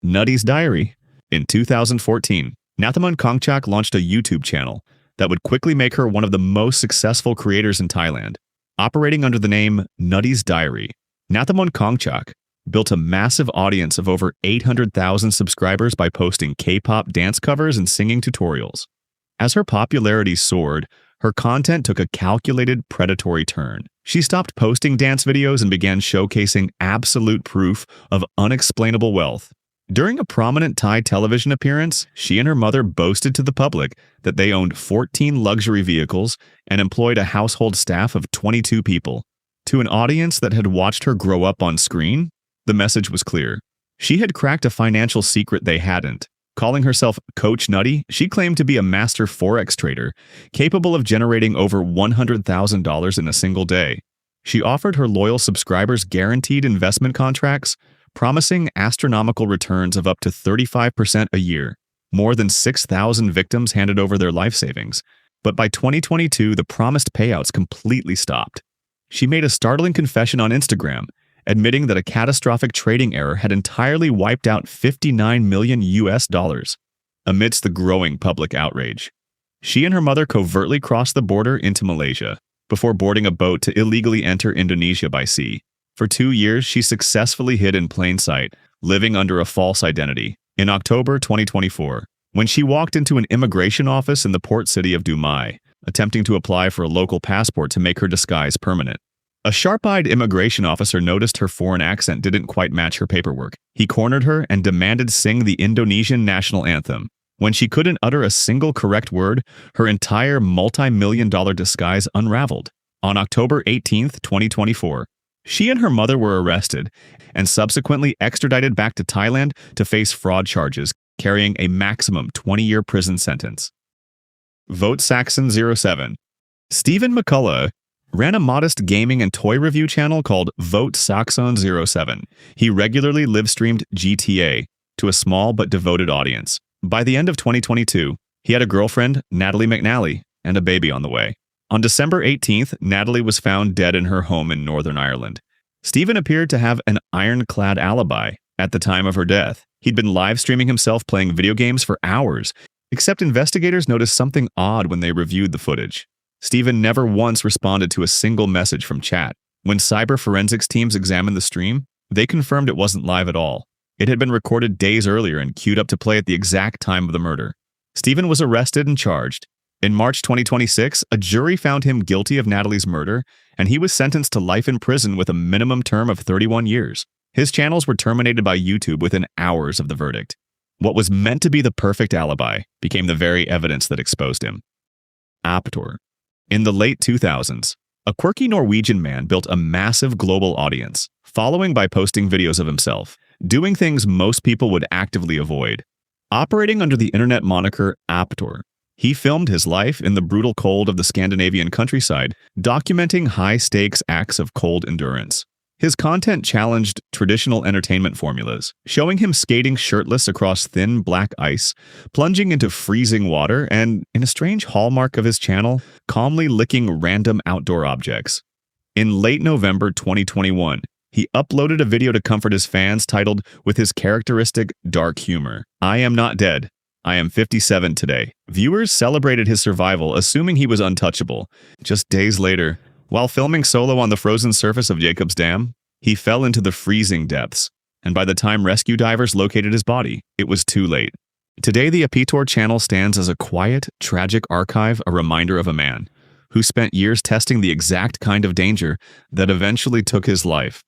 Nutty's Diary. In 2014, Nathamun Kongchak launched a YouTube channel that would quickly make her one of the most successful creators in Thailand. Operating under the name Nutty's Diary, Nathamun Kongchak built a massive audience of over 800,000 subscribers by posting K-pop dance covers and singing tutorials. As her popularity soared, her content took a calculated, predatory turn. She stopped posting dance videos and began showcasing absolute proof of unexplainable wealth. During a prominent Thai television appearance, she and her mother boasted to the public that they owned 14 luxury vehicles and employed a household staff of 22 people. To an audience that had watched her grow up on screen, the message was clear. She had cracked a financial secret they hadn't. Calling herself Coach Nutty, she claimed to be a master Forex trader, capable of generating over $100,000 in a single day. She offered her loyal subscribers guaranteed investment contracts, promising astronomical returns of up to 35% a year. More than 6,000 victims handed over their life savings. But by 2022, the promised payouts completely stopped. She made a startling confession on Instagram, admitting that a catastrophic trading error had entirely wiped out $59 million amidst the growing public outrage. She and her mother covertly crossed the border into Malaysia before boarding a boat to illegally enter Indonesia by sea. For 2 years, she successfully hid in plain sight, living under a false identity. In October 2024, when she walked into an immigration office in the port city of Dumai, attempting to apply for a local passport to make her disguise permanent, a sharp-eyed immigration officer noticed her foreign accent didn't quite match her paperwork. He cornered her and demanded sing the Indonesian national anthem. When she couldn't utter a single correct word, her entire multi-million-dollar disguise unraveled. On October 18, 2024, she and her mother were arrested and subsequently extradited back to Thailand to face fraud charges, carrying a maximum 20-year prison sentence. Vote Saxon 07. Stephen McCullough ran a modest gaming and toy review channel called Vote Saxon 07. He regularly live-streamed GTA to a small but devoted audience. By the end of 2022, he had a girlfriend, Natalie McNally, and a baby on the way. On December 18th, Natalie was found dead in her home in Northern Ireland. Stephen appeared to have an ironclad alibi at the time of her death. He'd been live-streaming himself playing video games for hours, except investigators noticed something odd when they reviewed the footage. Stephen never once responded to a single message from chat. When cyber forensics teams examined the stream, they confirmed it wasn't live at all. It had been recorded days earlier and queued up to play at the exact time of the murder. Stephen was arrested and charged. In March 2026, a jury found him guilty of Natalie's murder, and he was sentenced to life in prison with a minimum term of 31 years. His channels were terminated by YouTube within hours of the verdict. What was meant to be the perfect alibi became the very evidence that exposed him. Apetor. In the late 2000s, a quirky Norwegian man built a massive global audience, following by posting videos of himself, doing things most people would actively avoid. Operating under the internet moniker Apetor, he filmed his life in the brutal cold of the Scandinavian countryside, documenting high-stakes acts of cold endurance. His content challenged traditional entertainment formulas, showing him skating shirtless across thin black ice, plunging into freezing water, and, in a strange hallmark of his channel, calmly licking random outdoor objects. In late November 2021, he uploaded a video to comfort his fans titled, with his characteristic dark humor, "I am not dead. I am 57 today." Viewers celebrated his survival, assuming he was untouchable. Just days later, while filming solo on the frozen surface of Jacob's Dam, he fell into the freezing depths, and by the time rescue divers located his body, it was too late. Today, the Apetor channel stands as a quiet, tragic archive, a reminder of a man who spent years testing the exact kind of danger that eventually took his life.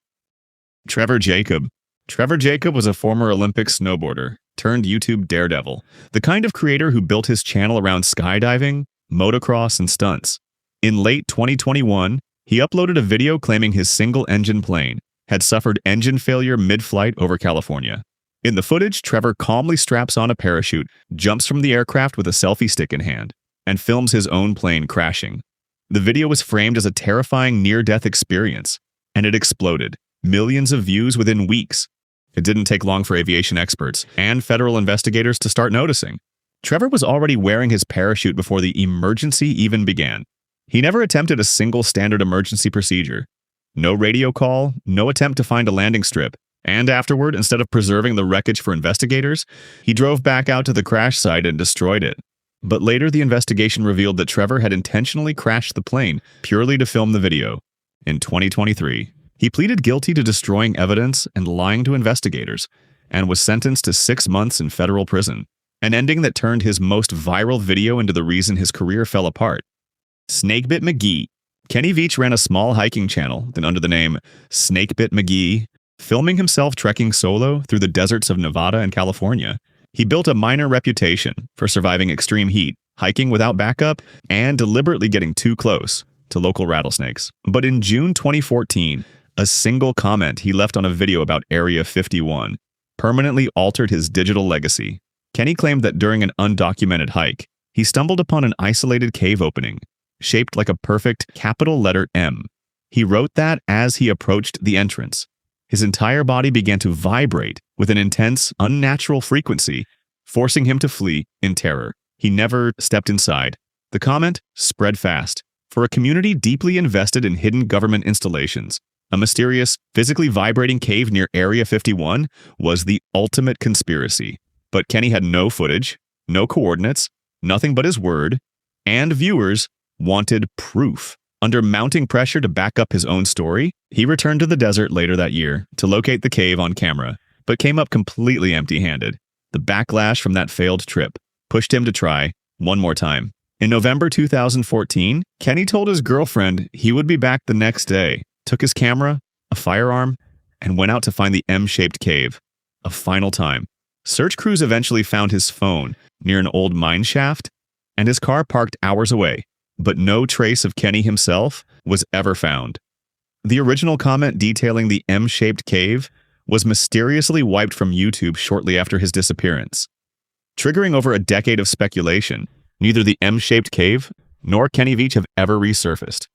Trevor Jacob. Trevor Jacob was a former Olympic snowboarder turned YouTube daredevil, the kind of creator who built his channel around skydiving, motocross, and stunts. In late 2021, he uploaded a video claiming his single-engine plane had suffered engine failure mid-flight over California. In the footage, Trevor calmly straps on a parachute, jumps from the aircraft with a selfie stick in hand, and films his own plane crashing. The video was framed as a terrifying near-death experience, and it exploded. Millions of views within weeks. It didn't take long for aviation experts and federal investigators to start noticing. Trevor was already wearing his parachute before the emergency even began. He never attempted a single standard emergency procedure. No radio call, no attempt to find a landing strip, And afterward, instead of preserving the wreckage for investigators, he drove back out to the crash site and destroyed it. But later, the investigation revealed that Trevor had intentionally crashed the plane purely to film the video. In 2023, he pleaded guilty to destroying evidence and lying to investigators, and was sentenced to 6 months in federal prison, an ending that turned his most viral video into the reason his career fell apart. Snakebit McGee. Kenny Veach ran a small hiking channel, then under the name Snakebit McGee, filming himself trekking solo through the deserts of Nevada and California. He built a minor reputation for surviving extreme heat, hiking without backup, and deliberately getting too close to local rattlesnakes. But in June 2014, a single comment he left on a video about Area 51 permanently altered his digital legacy. Kenny claimed that during an undocumented hike, he stumbled upon an isolated cave opening, shaped like a perfect capital letter M. He wrote that as he approached the entrance. His entire body began to vibrate with an intense, unnatural frequency, forcing him to flee in terror. He never stepped inside. The comment spread fast. For a community deeply invested in hidden government installations, a mysterious, physically vibrating cave near Area 51 was the ultimate conspiracy. But Kenny had no footage, no coordinates, nothing but his word, and viewers wanted proof. Under mounting pressure to back up his own story, he returned to the desert later that year to locate the cave on camera, but came up completely empty-handed. The backlash from that failed trip pushed him to try one more time. In November 2014, Kenny told his girlfriend he would be back the next day, took his camera, a firearm, and went out to find the M-shaped cave. A final time. Search crews eventually found his phone near an old mine shaft, and his car parked hours away, but no trace of Kenny himself was ever found. The original comment detailing the M-shaped cave was mysteriously wiped from YouTube shortly after his disappearance, triggering over a decade of speculation. Neither the M-shaped cave nor Kenny Veach have ever resurfaced.